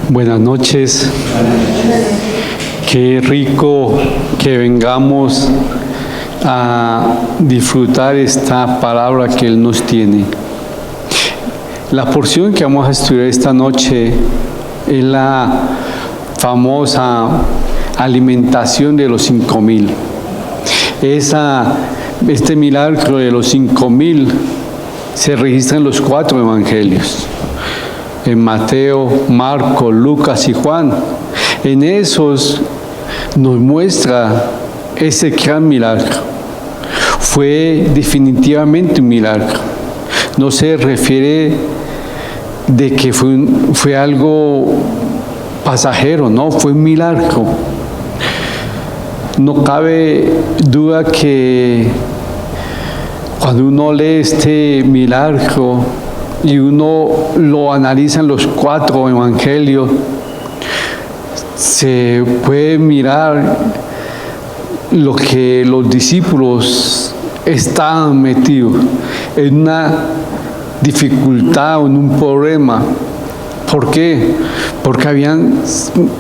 Buenas noches. Qué rico que vengamos a disfrutar esta palabra que Él nos tiene. La porción que vamos a estudiar esta noche es la famosa alimentación de los 5,000. Este milagro de los 5,000 se registra en los 4 evangelios, en Mateo, Marcos, Lucas y Juan. En esos nos muestra ese gran milagro. Fue definitivamente un milagro. No se refiere de que fue algo pasajero, no, fue un milagro. No cabe duda que cuando uno lee este milagro y uno lo analiza en los 4 evangelios, se puede mirar lo que los discípulos estaban metidos en una dificultad o en un problema. ¿Por qué? Porque habían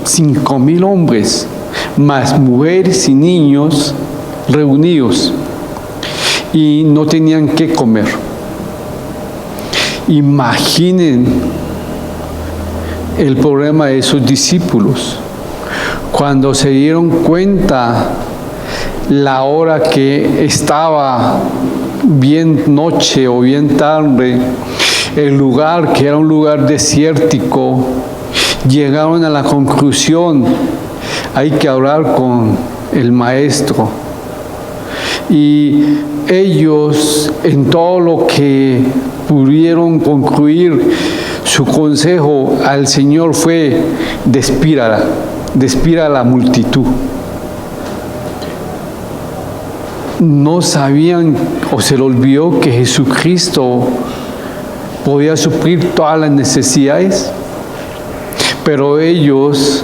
5,000 hombres, más mujeres y niños reunidos, y no tenían qué comer. Imaginen el problema de esos discípulos cuando se dieron cuenta la hora que estaba bien noche o bien tarde, el lugar que era un lugar desértico. Llegaron a la conclusión: hay que hablar con el maestro. Y ellos, en todo lo que pudieron concluir, su consejo al Señor fue: despida a la multitud. No sabían o se les olvidó que Jesucristo podía suplir todas las necesidades, pero ellos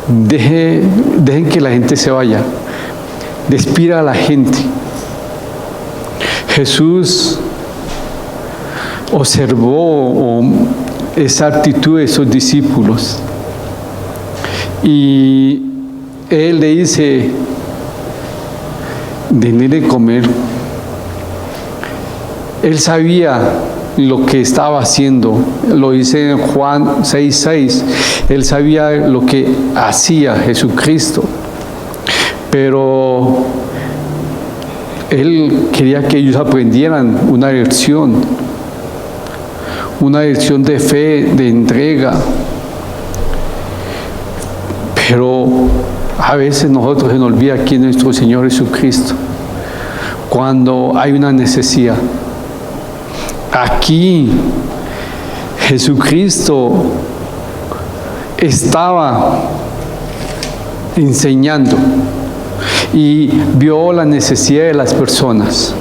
dejen que la gente se vaya, despida a la gente. Jesús observó esa actitud de esos discípulos y Él le dice: denle de comer. Él sabía lo que estaba haciendo, lo dice en Juan 6:6. Él sabía lo que hacía Jesucristo, pero Él quería que ellos aprendieran una lección de fe, de entrega. Pero a veces nosotros se nos olvida quién es nuestro Señor Jesucristo cuando hay una necesidad. Aquí Jesucristo estaba enseñando y vio la necesidad de las personas,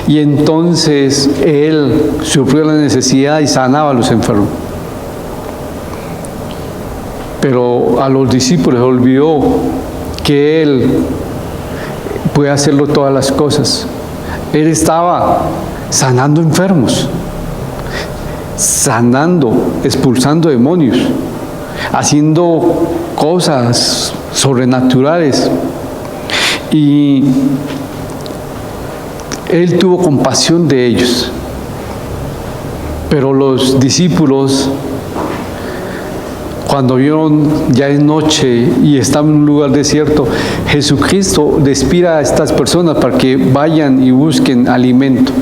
y entonces Él sufrió la necesidad y sanaba a los enfermos. Pero a los discípulos olvidó que Él puede hacerlo todas las cosas. Él estaba sanando enfermos, expulsando demonios, haciendo cosas sobrenaturales. Y Él tuvo compasión de ellos. Pero los discípulos, cuando vieron ya es noche y estaban en un lugar desierto, Jesucristo despida a estas personas para que vayan y busquen alimento.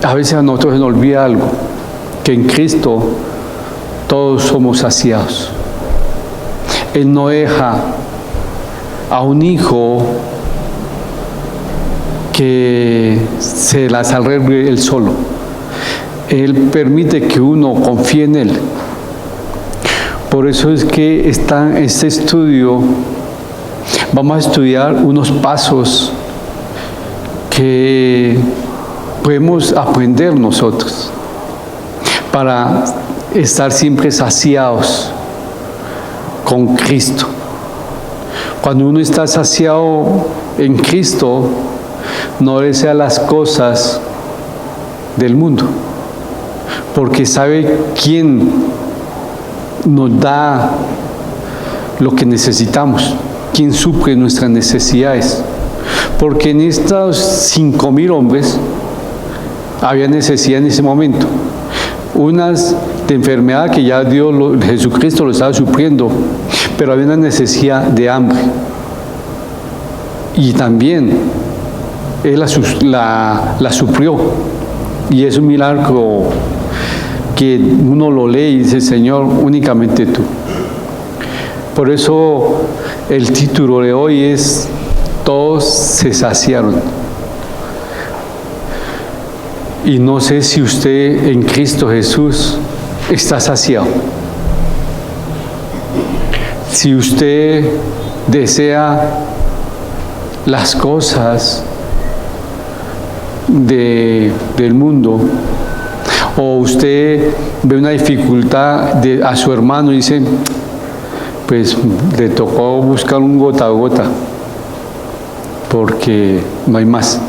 A veces a nosotros se nos olvida algo, que en Cristo todos somos saciados. Él no deja a un hijo que se las arregle él solo. Él permite que uno confíe en Él. Por eso es que está este estudio. Vamos a estudiar unos pasos que podemos aprender nosotros para estar siempre saciados con Cristo. Cuando uno está saciado en Cristo, no desea las cosas del mundo. porque sabe quién nos da lo que necesitamos, quién suple nuestras necesidades. Porque en estos 5,000 hombres había necesidad en ese momento. Unas de enfermedad que ya Jesucristo lo estaba supliendo, pero había una necesidad de hambre. Y también Él la suplió. Y es un milagro que uno lo lee y dice, Señor, únicamente tú. Por eso el título de hoy es Todos se saciaron. Y no sé si usted en Cristo Jesús está saciado. Si usted desea las cosas del mundo, o usted ve una dificultad a su hermano y dice, pues le tocó buscar un gota a gota, porque no hay más.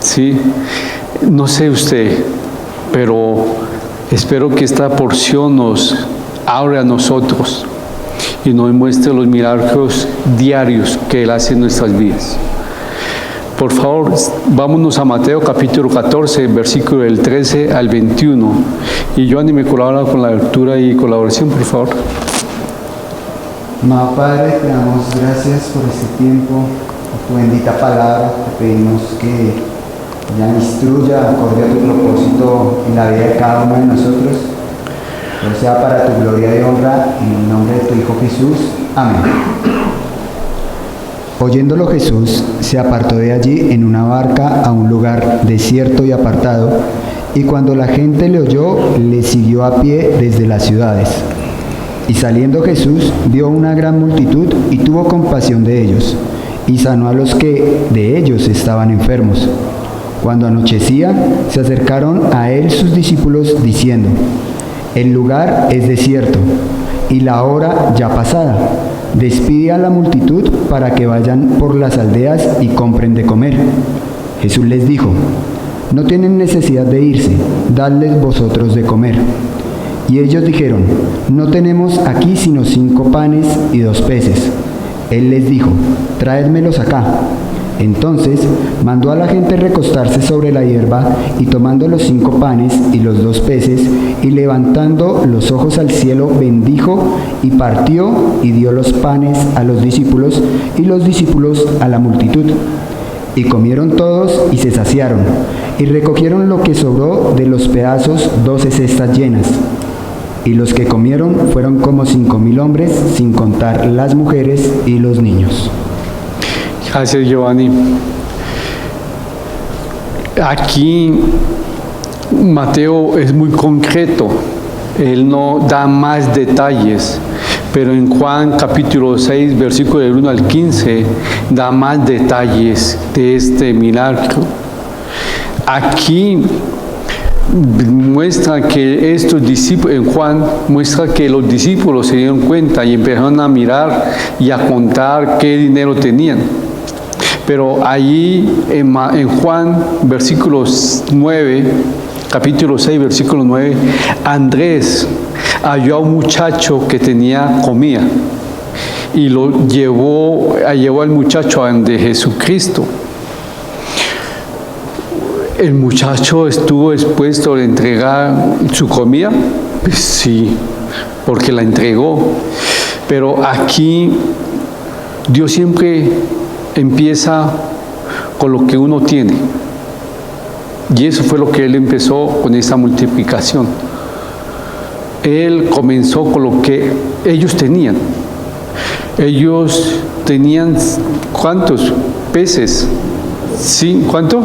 ¿Sí? No sé usted, pero espero que esta porción nos abra a nosotros y nos muestre los milagros diarios que Él hace en nuestras vidas. Por favor, vámonos a Mateo capítulo 14, versículo del 13 al 21. Y Joanny me colabora con la lectura y colaboración, por favor. Amado Padre, te damos gracias por este tiempo, por tu bendita palabra. Te pedimos que ella instruya acorde a tu propósito en la vida de cada uno de nosotros. Que sea para tu gloria y honra, en el nombre de tu Hijo Jesús. Amén. Oyéndolo Jesús, se apartó de allí en una barca a un lugar desierto y apartado, y cuando la gente le oyó, le siguió a pie desde las ciudades. Y saliendo Jesús, vio una gran multitud y tuvo compasión de ellos, y sanó a los que de ellos estaban enfermos. Cuando anochecía, se acercaron a él sus discípulos diciendo, el lugar es desierto, y la hora ya pasada. Despide a la multitud para que vayan por las aldeas y compren de comer. Jesús les dijo, no tienen necesidad de irse, dadles vosotros de comer. Y ellos dijeron, no tenemos aquí sino 5 panes y 2 peces. Él les dijo, traédmelos acá. Entonces mandó a la gente recostarse sobre la hierba, y tomando los 5 panes y los 2 peces, y levantando los ojos al cielo, bendijo, y partió, y dio los panes a los discípulos, y los discípulos a la multitud. Y comieron todos, y se saciaron, y recogieron lo que sobró de los pedazos 12 cestas llenas. Y los que comieron fueron como 5,000 hombres, sin contar las mujeres y los niños. Gracias, Giovanni. Aquí Mateo es muy concreto, él no da más detalles, pero en Juan capítulo 6, versículo del 1 al 15, da más detalles de este milagro. Aquí muestra que estos discípulos, en Juan, muestra que los discípulos se dieron cuenta y empezaron a mirar y a contar qué dinero tenían. Pero allí en Juan, versículos 9, capítulo 6, versículo 9, Andrés halló a un muchacho que tenía comida y lo llevó al muchacho ante Jesucristo. ¿El muchacho estuvo dispuesto a entregar su comida? Pues sí, porque la entregó. Pero aquí Dios siempre empieza con lo que uno tiene. Y eso fue lo que Él empezó con esa multiplicación. Él comenzó con lo que ellos tenían. Ellos tenían, ¿cuántos peces? ¿Cuánto?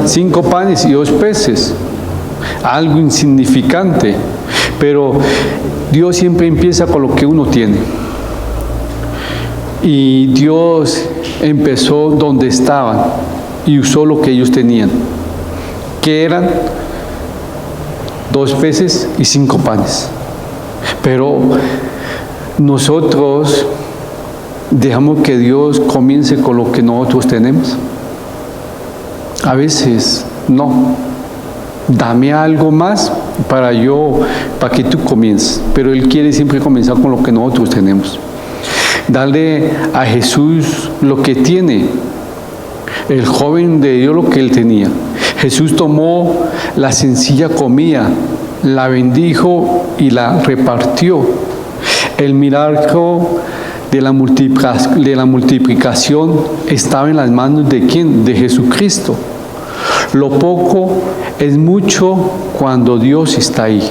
5 panes y 2 peces. Algo insignificante. Pero Dios siempre empieza con lo que uno tiene. Y Dios empezó donde estaban y usó lo que ellos tenían, que eran 2 peces y 5 panes. Pero nosotros dejamos que Dios comience con lo que nosotros tenemos. A veces no. dame algo más para que tú comiences. Pero Él quiere siempre comenzar con lo que nosotros tenemos. Darle a Jesús lo que tiene. El joven le dio lo que él tenía. Jesús tomó la sencilla comida, la bendijo y la repartió. El milagro de la multiplicación estaba en las manos ¿de quién? De Jesucristo. Lo poco es mucho cuando Dios está ahí.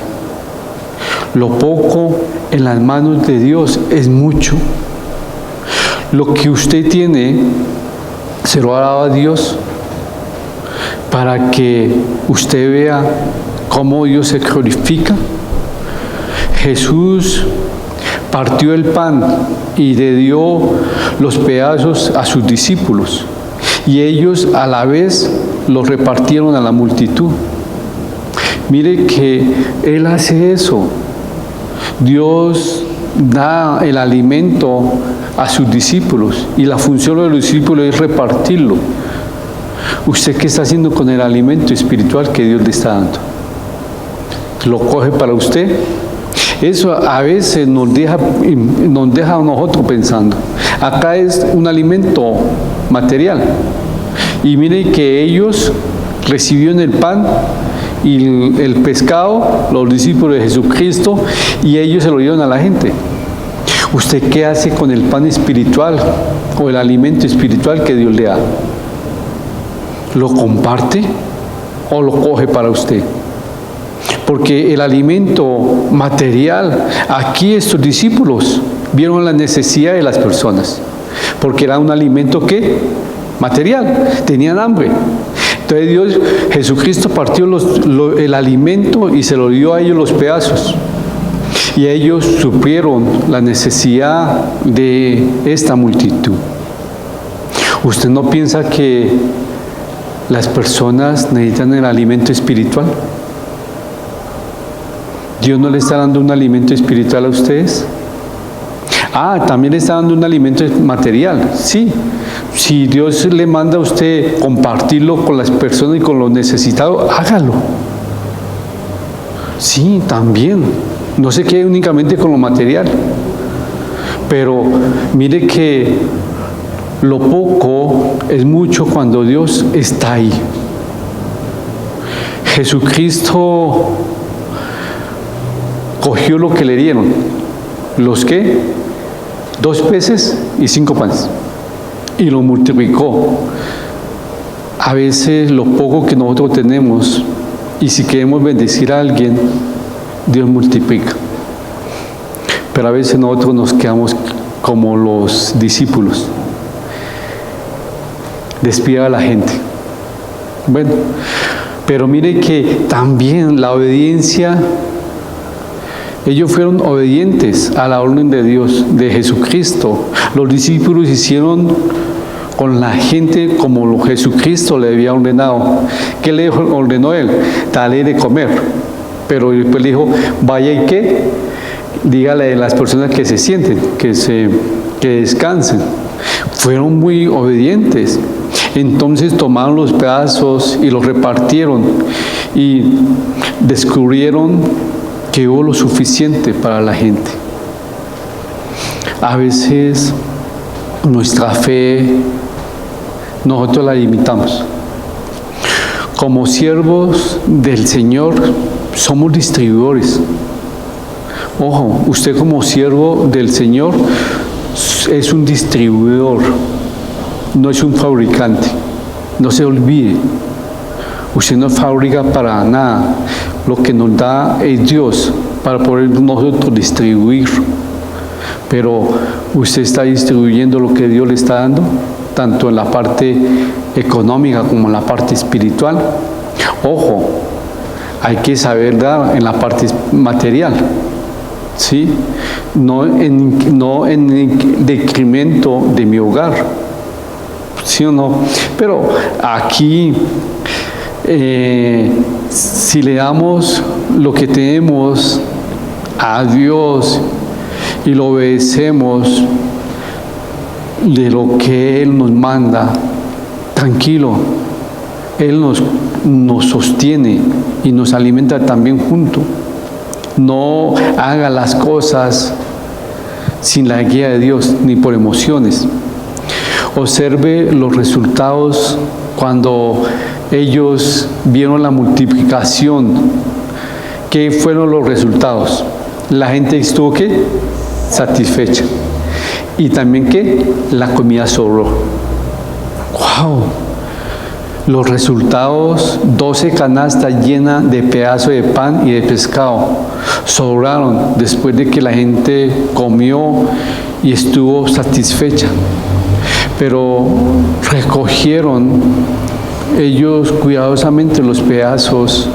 Lo poco en las manos de Dios es mucho. Lo que usted tiene se lo ha dado a Dios para que usted vea cómo Dios se glorifica. Jesús partió el pan y le dio los pedazos a sus discípulos y ellos a la vez los repartieron a la multitud. Mire que Él hace eso. Dios da el alimento a sus discípulos y la función de los discípulos es repartirlo. ¿Usted qué está haciendo con el alimento espiritual que Dios le está dando? ¿Lo coge para usted? Eso a veces nos deja a nosotros pensando. Acá es un alimento material. Y miren que ellos recibieron el pan y el pescado, los discípulos de Jesucristo, y ellos se lo dieron a la gente. ¿Usted qué hace con el pan espiritual o el alimento espiritual que Dios le da? ¿Lo comparte o lo coge para usted? Porque el alimento material, aquí estos discípulos vieron la necesidad de las personas, porque era un alimento ¿qué? Material, tenían hambre. Entonces Jesucristo partió el alimento y se lo dio a ellos los pedazos. Y ellos suplieron la necesidad de esta multitud. ¿Usted no piensa que las personas necesitan el alimento espiritual? ¿Dios no le está dando un alimento espiritual a ustedes? También le está dando un alimento material, sí. Si Dios le manda a usted compartirlo con las personas y con los necesitados, hágalo. Sí, también. No se quede únicamente con lo material. Pero mire que lo poco es mucho cuando Dios está ahí. Jesucristo cogió lo que le dieron. ¿Los qué? 2 peces y 5 panes. Y lo multiplicó. A veces lo poco que nosotros tenemos, y si queremos bendecir a alguien, Dios multiplica. Pero a veces nosotros nos quedamos como los discípulos. Despida a la gente. Bueno, pero mire que también la obediencia, ellos fueron obedientes a la orden de Dios, de Jesucristo. Los discípulos hicieron con la gente como Jesucristo le había ordenado. ¿Qué le ordenó Él? Dale de comer. Pero después le dijo, vaya y qué, dígale a las personas que se sienten, que descansen. Fueron muy obedientes. Entonces tomaron los pedazos y los repartieron y descubrieron que hubo lo suficiente para la gente. A veces nuestra fe nosotros la limitamos. Como siervos del Señor somos distribuidores. Ojo, usted como siervo del Señor es un distribuidor, no es un fabricante. No se olvide, usted no fabrica para nada. Lo que nos da es Dios para poder nosotros distribuir. Pero usted está distribuyendo lo que Dios le está dando, tanto en la parte económica como en la parte espiritual. Ojo, hay que saber dar en la parte material, ¿sí? No en detrimento de mi hogar, ¿sí o no? Pero aquí, si le damos lo que tenemos a Dios y lo obedecemos de lo que Él nos manda, tranquilo, Él nos sostiene y nos alimenta también junto. No haga las cosas sin la guía de Dios ni por emociones. Observe los resultados cuando ellos vieron la multiplicación. ¿Qué fueron los resultados? La gente estuvo ¿qué? Satisfecha. Y también ¿qué? La comida sobró. ¡Wow! Los resultados, 12 canastas llenas de pedazos de pan y de pescado sobraron después de que la gente comió y estuvo satisfecha. Pero recogieron ellos cuidadosamente los pedazos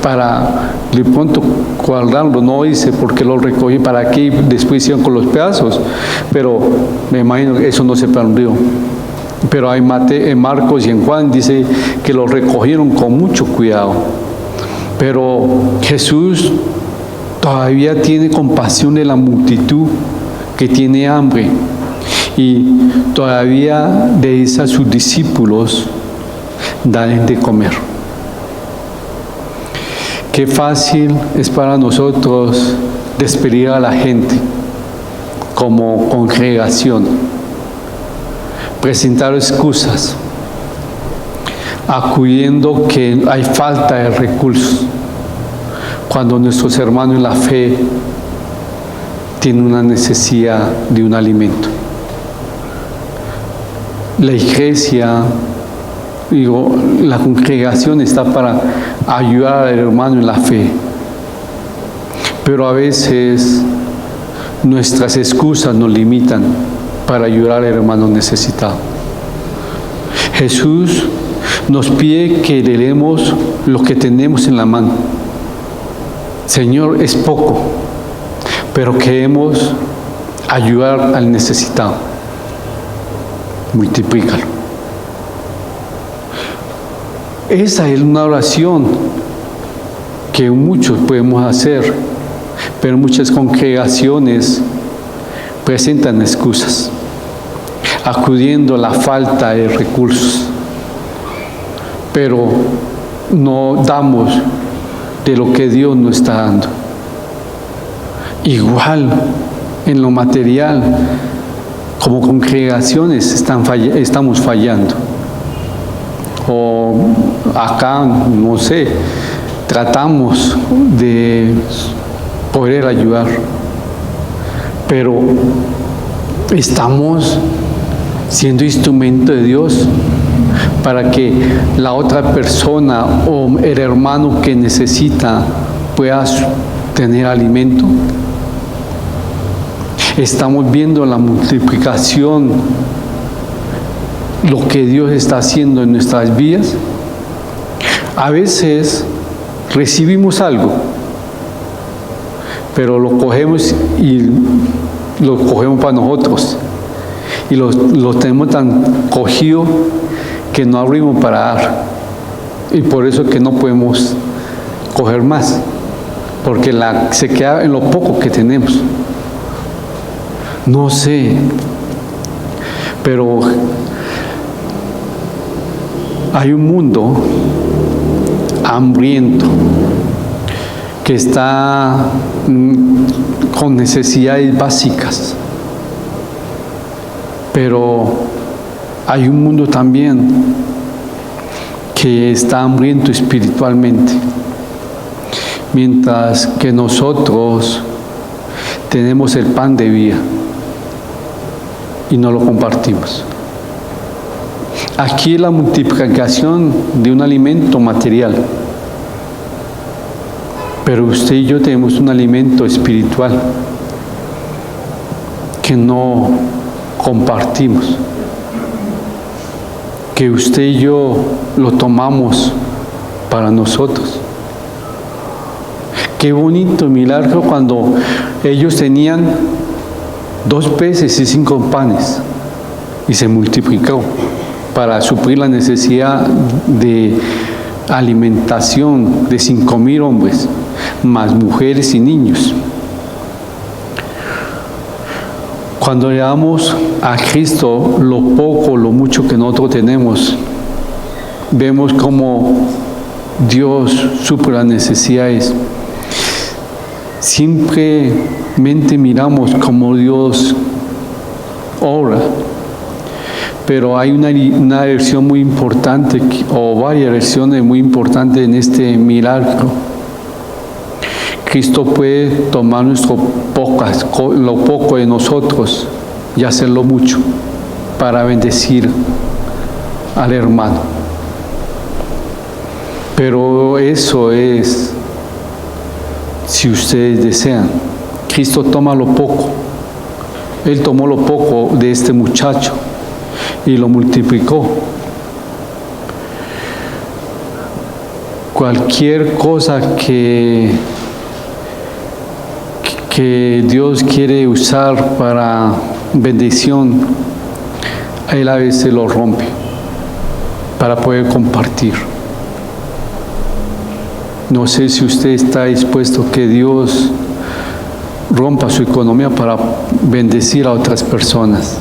para de pronto guardarlo. No dice por qué los recogí, para qué después hicieron con los pedazos, pero me imagino que eso no se perdió. Pero hay en Marcos y en Juan dice que los recogieron con mucho cuidado. Pero Jesús todavía tiene compasión de la multitud que tiene hambre y todavía le dice a sus discípulos: dalen de comer. Qué fácil es para nosotros despedir a la gente como congregación, presentar excusas, acudiendo que hay falta de recursos, cuando nuestros hermanos en la fe tienen una necesidad de un alimento. La iglesia, la congregación está para ayudar al hermano en la fe, pero a veces nuestras excusas nos limitan para ayudar al hermano necesitado. Jesús nos pide que le demos lo que tenemos en la mano. Señor, es poco, pero queremos ayudar al necesitado. Multiplícalo. Esa es una oración que muchos podemos hacer, pero muchas congregaciones presentan excusas, acudiendo a la falta de recursos, pero no damos de lo que Dios nos está dando. Igual en lo material, como congregaciones estamos fallando. O acá, no sé, tratamos de poder ayudar, pero estamos siendo instrumento de Dios para que la otra persona o el hermano que necesita pueda tener alimento. Estamos viendo la multiplicación, lo que Dios está haciendo en nuestras vidas. A veces recibimos algo, pero lo cogemos y lo cogemos para nosotros y lo tenemos tan cogido que no abrimos para dar, y por eso que no podemos coger más, porque se queda en lo poco que tenemos. No sé, pero hay un mundo hambriento que está con necesidades básicas, pero hay un mundo también que está hambriento espiritualmente, mientras que nosotros tenemos el pan de vida y no lo compartimos. Aquí es la multiplicación de un alimento material, pero usted y yo tenemos un alimento espiritual que no compartimos, que usted y yo lo tomamos para nosotros. Qué bonito milagro cuando ellos tenían 2 peces y 5 panes y se multiplicó para suplir la necesidad de alimentación de 5,000 hombres, más mujeres y niños. Cuando le damos a Cristo lo poco, lo mucho que nosotros tenemos, vemos cómo Dios suple las necesidades. Simplemente miramos cómo Dios obra, pero hay una lección muy importante, o varias lecciones muy importantes en este milagro. Cristo puede tomar lo poco de nosotros y hacerlo mucho para bendecir al hermano. Pero eso es, si ustedes desean. Cristo toma lo poco. Él tomó lo poco de este muchacho y lo multiplicó. Cualquier cosa que Dios quiere usar para bendición, Él a veces lo rompe para poder compartir. No sé si usted está dispuesto a que Dios rompa su economía para bendecir a otras personas.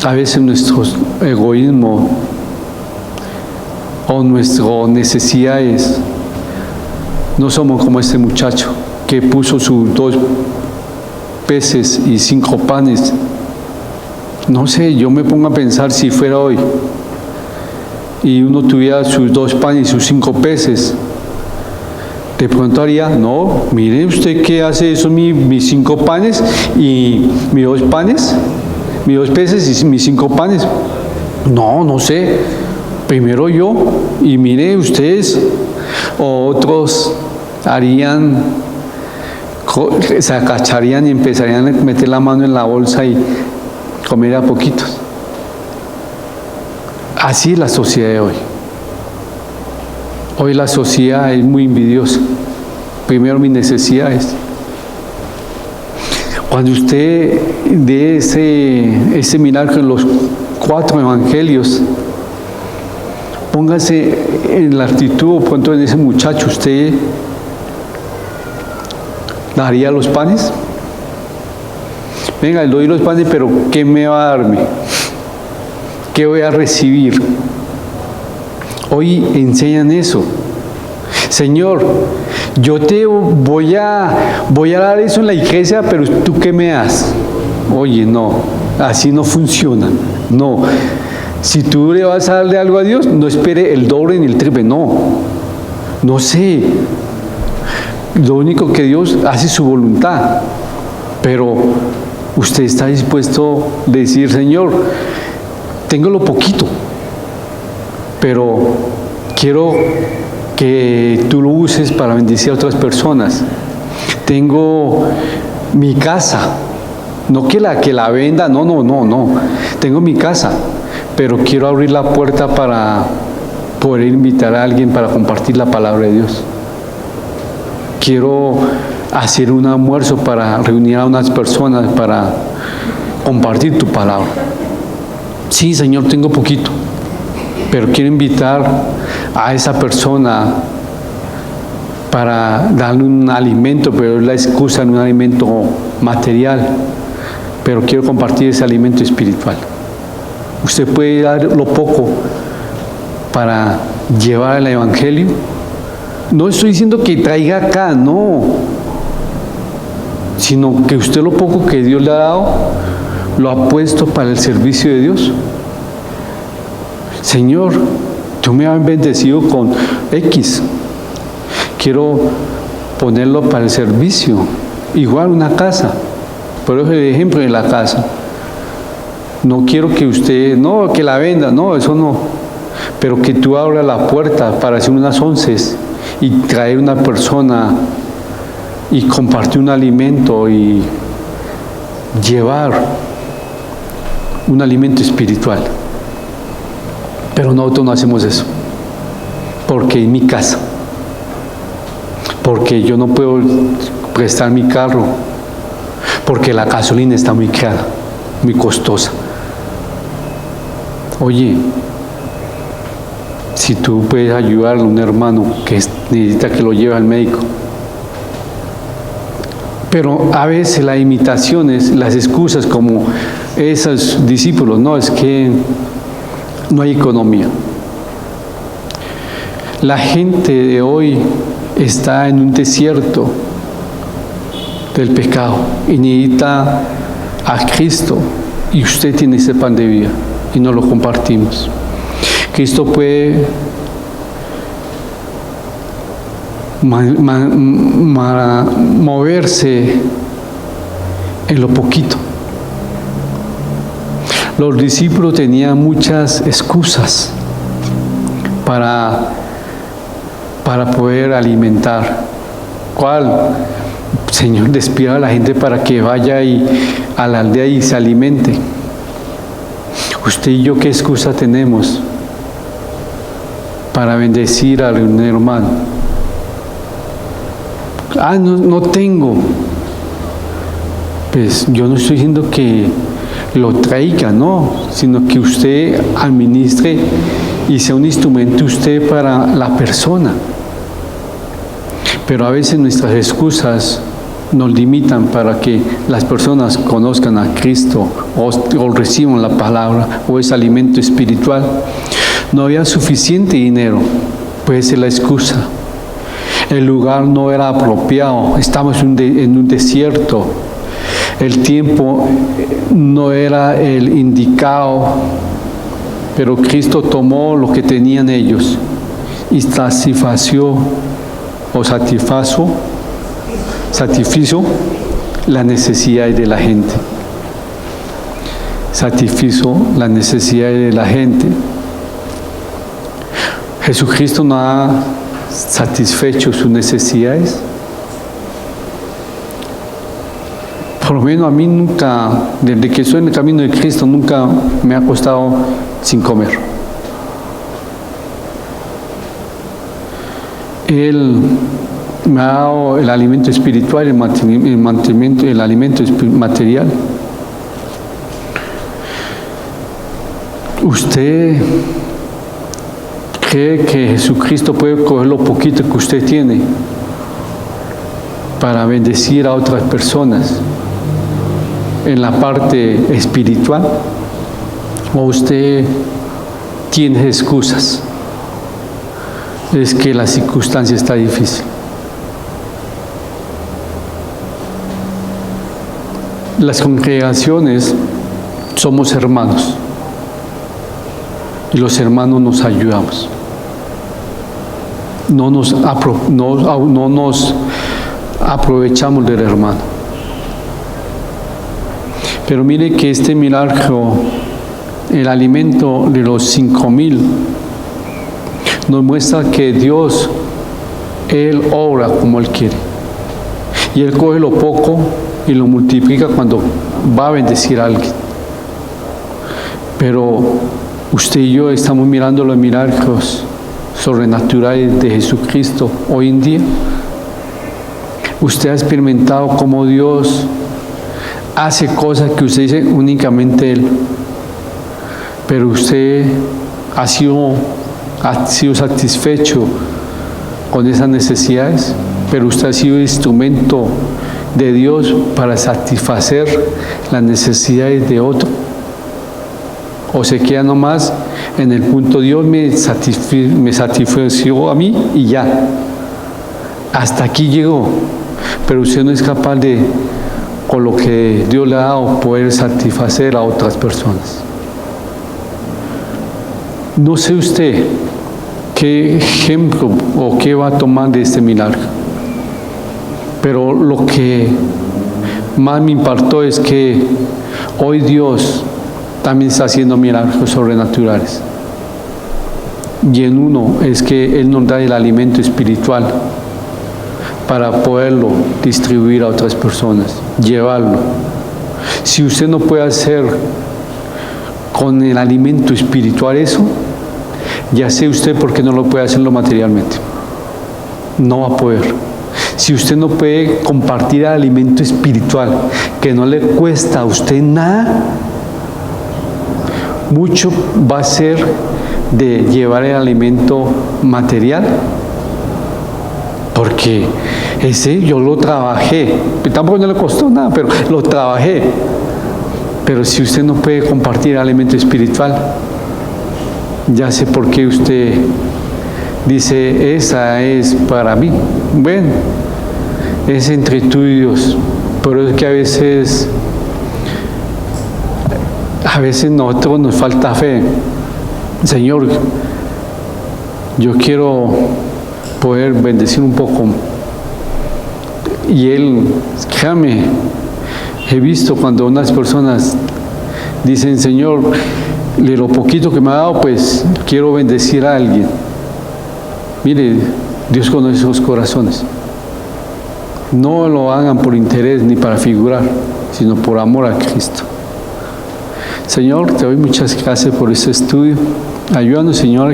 A veces nuestro egoísmo o nuestras necesidades, no somos como este muchacho que puso sus 2 peces y 5 panes. No sé, yo me pongo a pensar si fuera hoy y uno tuviera sus 2 panes y sus 5 peces, de pronto haría, no, mire usted qué hace eso, mis 5 panes y mis 2 panes, mis 2 peces y mis 5 panes. No sé, primero yo, y mire ustedes, o otros harían, se agacharían y empezarían a meter la mano en la bolsa y comer a poquitos. Así es la sociedad de hoy. Hoy la sociedad es muy envidiosa. Primero mis necesidades. Cuando usted de ese milagro en los 4 evangelios, póngase en la actitud, por ejemplo, en ese muchacho, ¿usted daría los panes? Venga, le doy los panes, pero ¿qué me va a darme? ¿Qué voy a recibir? Hoy enseñan eso. Señor, yo te voy a dar eso en la iglesia, pero ¿tú qué me das? Oye, no, así no funciona. No, si tú le vas a darle algo a Dios, no espere el doble ni el triple, no sé. Lo único que Dios hace es su voluntad, pero usted está dispuesto a decir, Señor, tengo lo poquito, pero quiero que tú lo uses para bendecir a otras personas. Tengo mi casa, no que la venda, no. Tengo mi casa, pero quiero abrir la puerta para poder invitar a alguien para compartir la palabra de Dios. Quiero hacer un almuerzo para reunir a unas personas para compartir tu palabra. Sí, Señor, tengo poquito, pero quiero invitar a esa persona para darle un alimento, pero es la excusa en un alimento material, pero quiero compartir ese alimento espiritual. Usted puede dar lo poco para llevar el evangelio. No estoy diciendo que traiga acá, no, sino que usted lo poco que Dios le ha dado lo ha puesto para el servicio de Dios. Señor, tú me has bendecido con X, quiero ponerlo para el servicio. Igual una casa, por eso el ejemplo de la casa. No quiero que usted, no, que la venda, no, eso no, pero que tú abras la puerta para hacer unas onces y traer una persona y compartir un alimento y llevar un alimento espiritual. Pero nosotros no hacemos eso, porque en mi casa, porque yo no puedo prestar mi carro, porque la gasolina está muy cara, muy costosa. Oye, si tú puedes ayudar a un hermano que necesita que lo lleve al médico. Pero a veces las imitaciones, las excusas como esos discípulos, no, es que no hay economía. La gente de hoy está en un desierto del pecado y necesita a Cristo, y usted tiene ese pan de vida y no lo compartimos. Cristo puede moverse en lo poquito. Los discípulos tenían muchas excusas para poder alimentar. ¿Cuál? Señor, despida a la gente para que vaya a la aldea y se alimente. Usted y yo, ¿qué excusa tenemos para bendecir a un hermano? No tengo. Pues yo no estoy diciendo que lo traiga, no, sino que usted administre y sea un instrumento usted para la persona. Pero a veces nuestras excusas nos limitan para que las personas conozcan a Cristo o reciban la palabra o ese alimento espiritual. No había suficiente dinero, puede ser la excusa. El lugar no era apropiado, estamos en un desierto. El tiempo no era el indicado, pero Cristo tomó lo que tenían ellos y satisfizo las necesidades de la gente. Satisfizo las necesidades de la gente. Jesucristo no ha satisfecho sus necesidades. Por lo menos a mí nunca, desde que estoy en el camino de Cristo, nunca me ha acostado sin comer. Él me ha dado el alimento espiritual, el alimento material. ¿Usted cree que Jesucristo puede coger lo poquito que usted tiene para bendecir a otras personas en la parte espiritual? ¿O usted tiene excusas? Es que la circunstancia está difícil. Las congregaciones somos hermanos y los hermanos nos ayudamos. No nos aprovechamos del hermano. Pero mire que este milagro, el alimento de los 5,000, nos muestra que Dios, Él obra como Él quiere. Y Él coge lo poco y lo multiplica cuando va a bendecir a alguien. Pero usted y yo estamos mirando los milagros sobrenaturales de Jesucristo hoy en día. Usted ha experimentado cómo Dios hace cosas que usted dice únicamente Él, pero usted ha sido satisfecho con esas necesidades, pero usted ha sido instrumento de Dios para satisfacer las necesidades de otro. O se queda nomás en el punto, Dios me satisfació a mí y ya, hasta aquí llegó, pero usted no es capaz de, con lo que Dios le ha dado, poder satisfacer a otras personas. No sé usted qué ejemplo o qué va a tomar de este milagro, pero lo que más me impactó es que hoy Dios también está haciendo milagros sobrenaturales. Y en uno es que Él nos da el alimento espiritual para poderlo distribuir a otras personas, llevarlo. Si usted no puede hacer con el alimento espiritual eso, ya sé usted por qué no lo puede hacerlo materialmente. No va a poder. Si usted no puede compartir el alimento espiritual, que no le cuesta a usted nada, mucho va a ser de llevar el alimento material, porque ese yo lo trabajé, tampoco no le costó nada, pero lo trabajé. Pero si usted no puede compartir el alimento espiritual, ya sé por qué usted dice, esa es para mí. Bueno, es entre tú y Dios, pero es que a veces nosotros nos falta fe. Señor, yo quiero poder bendecir un poco. Y Él, créame, he visto cuando unas personas dicen, Señor, de lo poquito que me ha dado, pues quiero bendecir a alguien. Mire, Dios conoce esos corazones. No lo hagan por interés ni para figurar, sino por amor a Cristo. Señor, te doy muchas gracias por este estudio. Ayúdanos, Señor,